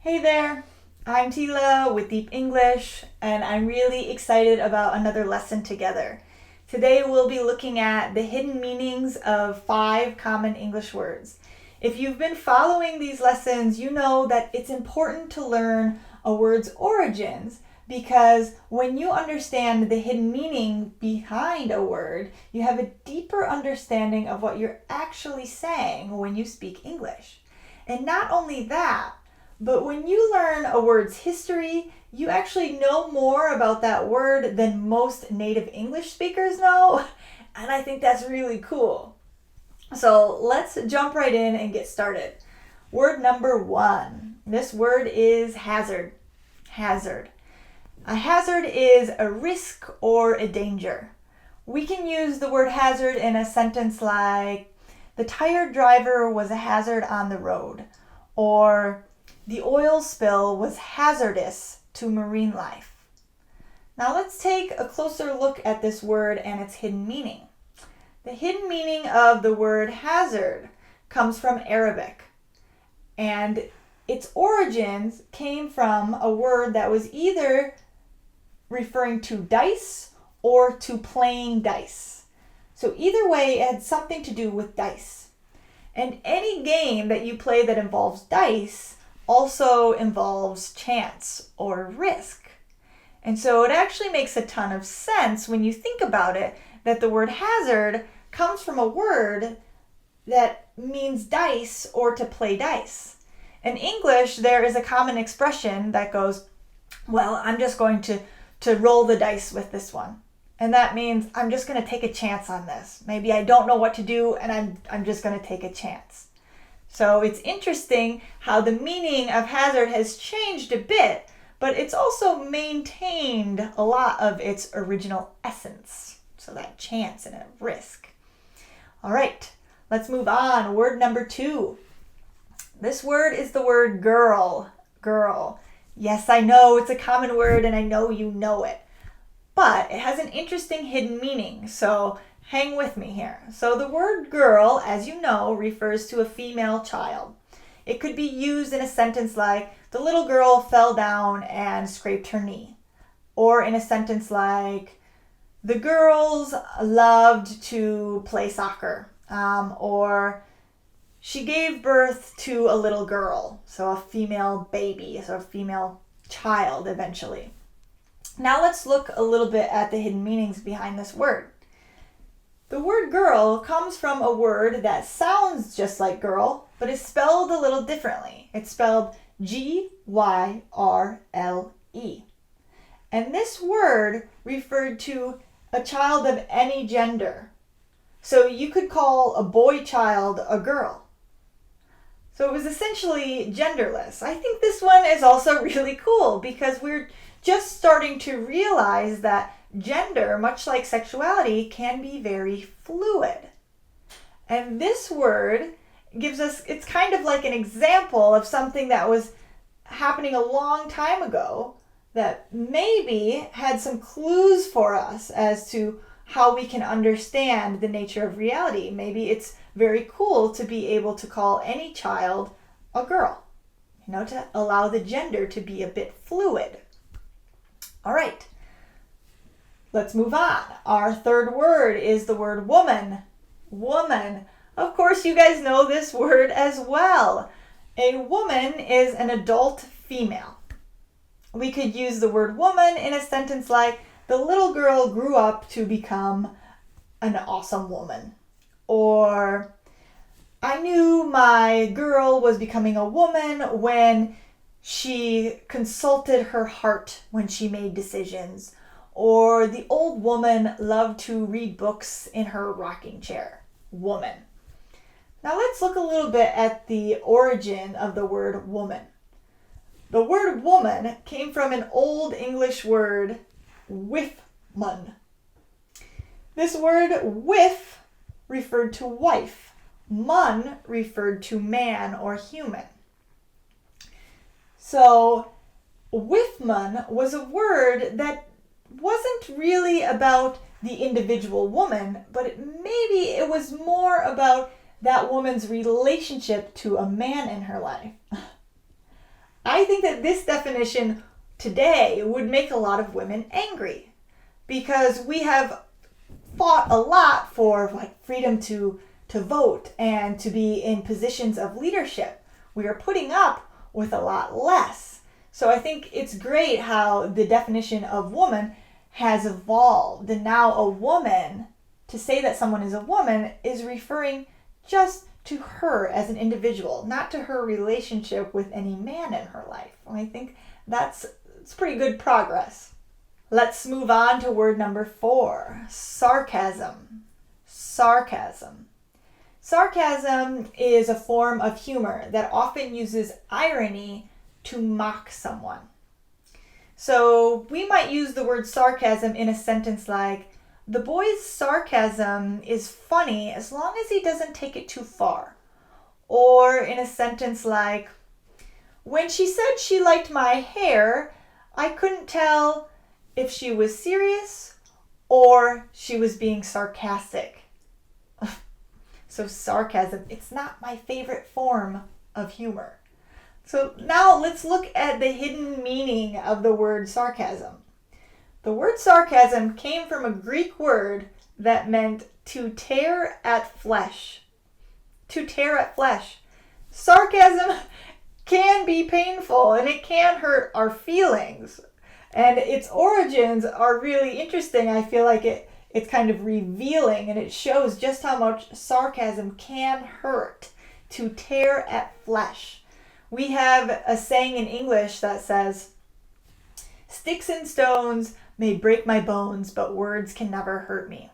Hey there, I'm Teela with Deep English, and I'm really excited about another lesson together. Today we'll be looking at the hidden meanings of 5 common English words. If you've been following these lessons, you know that it's important to learn a word's origins because when you understand the hidden meaning behind a word, you have a deeper understanding of what you're actually saying when you speak English. And not only that, but when you learn a word's history, you actually know more about that word than most native English speakers know. And I think that's really cool. So let's jump right in and get started. Word number 1. This word is hazard. Hazard. A hazard is a risk or a danger. We can use the word hazard in a sentence like, the tired driver was a hazard on the road, or the oil spill was hazardous to marine life. Now let's take a closer look at this word and its hidden meaning. The hidden meaning of the word hazard comes from Arabic, and its origins came from a word that was either referring to dice or to playing dice. So either way, it had something to do with dice. And any game that you play that involves dice also involves chance or risk. And so it actually makes a ton of sense when you think about it that the word hazard comes from a word that means dice or to play dice. In English, there is a common expression that goes, well, I'm just going to roll the dice with this one. And that means I'm just going to take a chance on this. Maybe I don't know what to do and I'm just going to take a chance. So it's interesting how the meaning of hazard has changed a bit, but it's also maintained a lot of its original essence. So that chance and a risk. All right, let's move on. Word number 2. This word is the word girl. Girl. Yes, I know it's a common word and I know you know it, but it has an interesting hidden meaning. So hang with me here. So the word girl, as you know, refers to a female child. It could be used in a sentence like, the little girl fell down and scraped her knee. Or in a sentence like, the girls loved to play soccer. Or she gave birth to a little girl. So a female baby, so a female child eventually. Now let's look a little bit at the hidden meanings behind this word. The word girl comes from a word that sounds just like girl, but is spelled a little differently. It's spelled Gyrle. And this word referred to a child of any gender. So you could call a boy child a girl. So it was essentially genderless. I think this one is also really cool because we're just starting to realize that gender, much like sexuality, can be very fluid. And this word gives us, it's kind of like an example of something that was happening a long time ago that maybe had some clues for us as to how we can understand the nature of reality. Maybe it's very cool to be able to call any child a girl, to allow the gender to be a bit fluid. All right. Let's move on. Our third word is the word woman. Woman. Of course, you guys know this word as well. A woman is an adult female. We could use the word woman in a sentence like, the little girl grew up to become an awesome woman. Or, I knew my girl was becoming a woman when she consulted her heart when she made decisions. Or the old woman loved to read books in her rocking chair. Woman. Now let's look a little bit at the origin of the word woman. The word woman came from an old English word, wifman. This word wif referred to wife. Mun referred to man or human. So wifman was a word that wasn't really about the individual woman, but maybe it was more about that woman's relationship to a man in her life. I think that this definition today would make a lot of women angry because we have fought a lot for like freedom to vote and to be in positions of leadership. We are putting up with a lot less. So I think it's great how the definition of woman has evolved, and now a woman, to say that someone is a woman, is referring just to her as an individual, not to her relationship with any man in her life. And I think it's pretty good progress. Let's move on to word number 4, sarcasm. Sarcasm. Sarcasm is a form of humor that often uses irony to mock someone. So we might use the word sarcasm in a sentence like, the boy's sarcasm is funny as long as he doesn't take it too far. Or in a sentence like, when she said she liked my hair, I couldn't tell if she was serious or she was being sarcastic. So sarcasm, it's not my favorite form of humor. So now let's look at the hidden meaning of the word sarcasm. The word sarcasm came from a Greek word that meant to tear at flesh. To tear at flesh. Sarcasm can be painful and it can hurt our feelings. And its origins are really interesting. I feel like it's kind of revealing, and it shows just how much sarcasm can hurt. To tear at flesh. We have a saying in English that says, sticks and stones may break my bones, but words can never hurt me.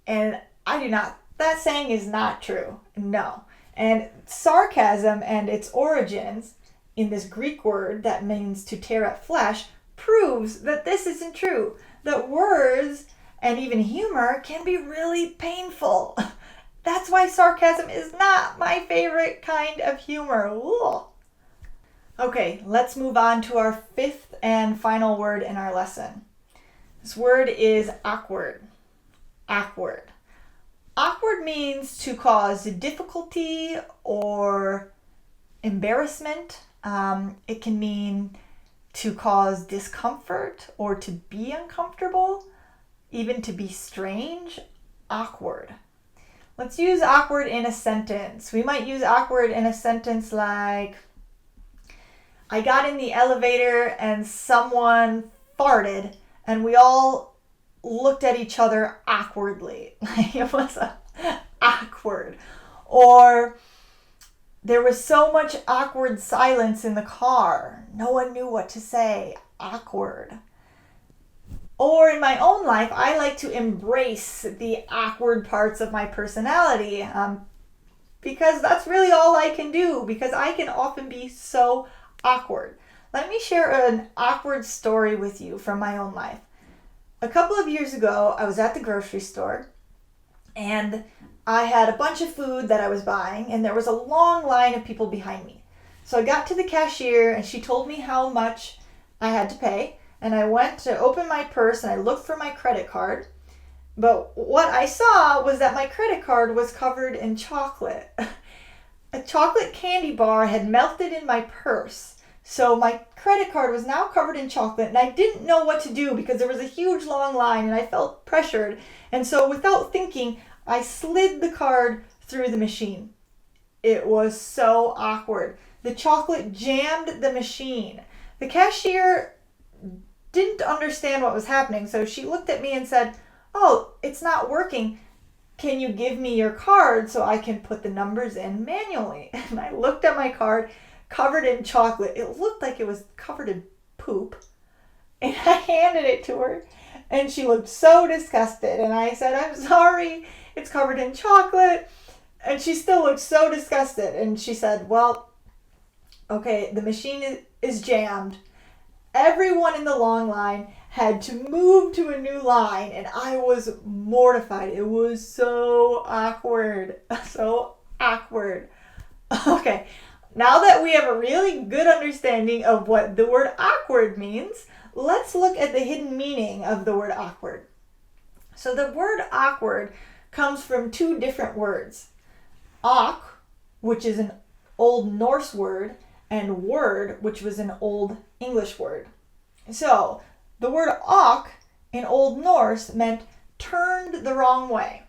And that saying is not true. No. And sarcasm and its origins in this Greek word that means to tear at flesh proves that this isn't true. That words and even humor can be really painful. That's why sarcasm is not my favorite kind of humor. Ooh. Okay, let's move on to our 5th and final word in our lesson. This word is awkward. Awkward. Awkward means to cause difficulty or embarrassment. It can mean to cause discomfort or to be uncomfortable, even to be strange. Awkward. Let's use awkward in a sentence. We might use awkward in a sentence like, I got in the elevator and someone farted and we all looked at each other awkwardly. It was awkward. Or there was so much awkward silence in the car. No one knew what to say. Awkward. Or in my own life, I like to embrace the awkward parts of my personality because that's really all I can do, because I can often be so awkward. Let me share an awkward story with you from my own life. A couple of years ago, I was at the grocery store and I had a bunch of food that I was buying and there was a long line of people behind me. So I got to the cashier and she told me how much I had to pay. And I went to open my purse and I looked for my credit card. But what I saw was that my credit card was covered in chocolate. A chocolate candy bar had melted in my purse. So my credit card was now covered in chocolate and I didn't know what to do because there was a huge long line and I felt pressured. And so without thinking, I slid the card through the machine. It was so awkward. The chocolate jammed the machine. The cashier didn't understand what was happening, so she looked at me and said, "Oh, it's not working. Can you give me your card so I can put the numbers in manually?" And I looked at my card, covered in chocolate. It looked like it was covered in poop. And I handed it to her, and she looked so disgusted. And I said, "I'm sorry, it's covered in chocolate." And she still looked so disgusted. And she said, "Well, okay, the machine is jammed. Everyone in the long line had to move to a new line," and I was mortified. It was so awkward. So awkward. Okay, now that we have a really good understanding of what the word awkward means, let's look at the hidden meaning of the word awkward. So the word awkward comes from 2 different words. Awk, which is an Old Norse word, and word, which was an Old English word. So the word "ok" in Old Norse meant turned the wrong way.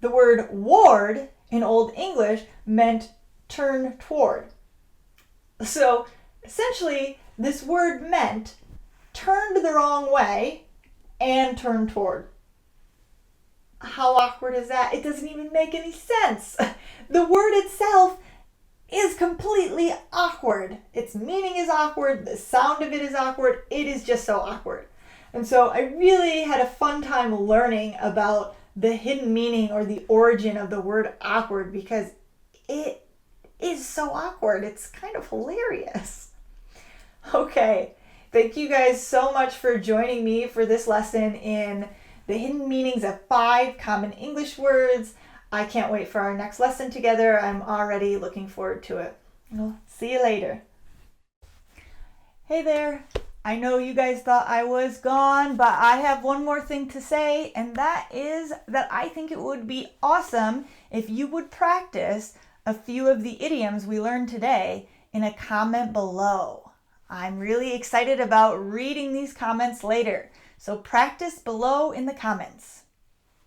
The word "ward" in Old English meant turn toward. So essentially, this word meant turned the wrong way and turned toward. How awkward is that? It doesn't even make any sense. The word itself is completely awkward. Its meaning is awkward. The sound of it is awkward. It is just so awkward. And so I really had a fun time learning about the hidden meaning or the origin of the word awkward because it is so awkward. It's kind of hilarious. Okay, thank you guys so much for joining me for this lesson in the hidden meanings of 5 common English words. I can't wait for our next lesson together. I'm already looking forward to it. Well, see you later. Hey there. I know you guys thought I was gone, but I have one more thing to say, and that is that I think it would be awesome if you would practice a few of the idioms we learned today in a comment below. I'm really excited about reading these comments later, so practice below in the comments.